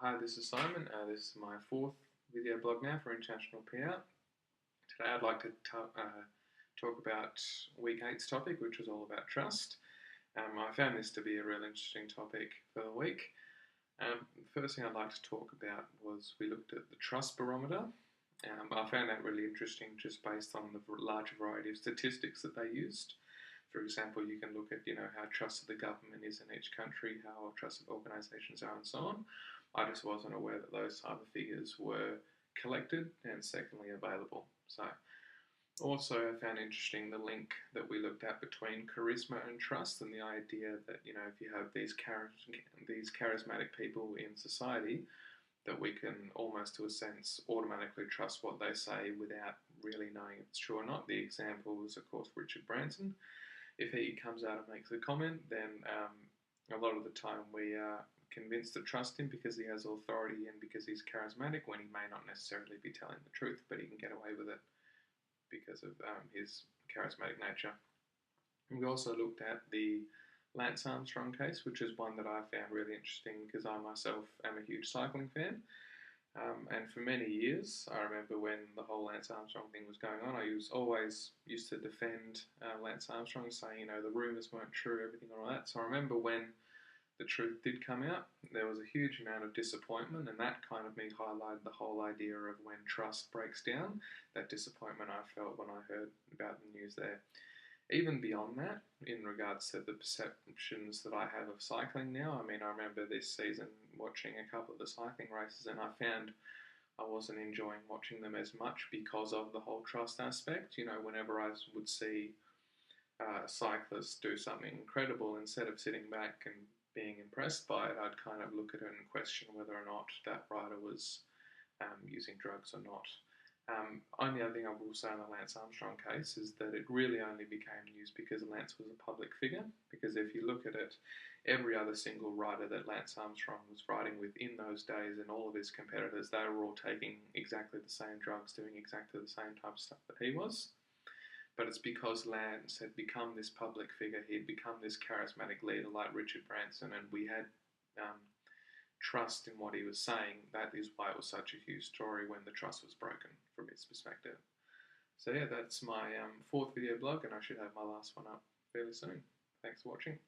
Hi, this is Simon. This is my fourth video blog now for International PR. Today I'd like to talk about week 8's topic, which was all about trust. I found this to be a real interesting topic for the week. The first thing I'd like to talk about was we looked at the trust barometer. I found that really interesting just based on the large variety of statistics that they used. For example, you can look at how trusted the government is in each country, how trusted organisations are, and so on. I just wasn't aware that those type of figures were collected and secondly available. So also I found interesting the link that we looked at between charisma and trust, and the idea that if you have these charismatic people in society, that we can almost to a sense automatically trust what they say without really knowing if it's true or not. The example was of course Richard Branson. If he comes out and makes a comment, then a lot of the time we are convinced to trust him because he has authority and because he's charismatic, when he may not necessarily be telling the truth, but he can get away with it because of his charismatic nature. And we also looked at the Lance Armstrong case, which is one that I found really interesting because I myself am a huge cycling fan. And for many years, I remember when the whole Lance Armstrong thing was going on, I always used to defend Lance Armstrong, saying, the rumours weren't true, everything and all that. So I remember when the truth did come out, there was a huge amount of disappointment, and that kind of me highlighted the whole idea of when trust breaks down, that disappointment I felt when I heard about the news there. Even beyond that, in regards to the perceptions that I have of cycling now, I remember this season watching a couple of the cycling races, and I found I wasn't enjoying watching them as much because of the whole trust aspect. Whenever I would see cyclists do something incredible, instead of sitting back and being impressed by it, I'd kind of look at it and question whether or not that rider was using drugs or not. Only other thing I will say in the Lance Armstrong case is that it really only became news because Lance was a public figure. Because if you look at it, every other single rider that Lance Armstrong was riding with in those days, and all of his competitors, they were all taking exactly the same drugs, doing exactly the same type of stuff that he was. But it's because Lance had become this public figure, he had become this charismatic leader like Richard Branson, and we had trust in what he was saying. That is why it was such a huge story when the trust was broken from his perspective. So yeah, that's my fourth video blog, and I should have my last one up fairly soon. Thanks for watching.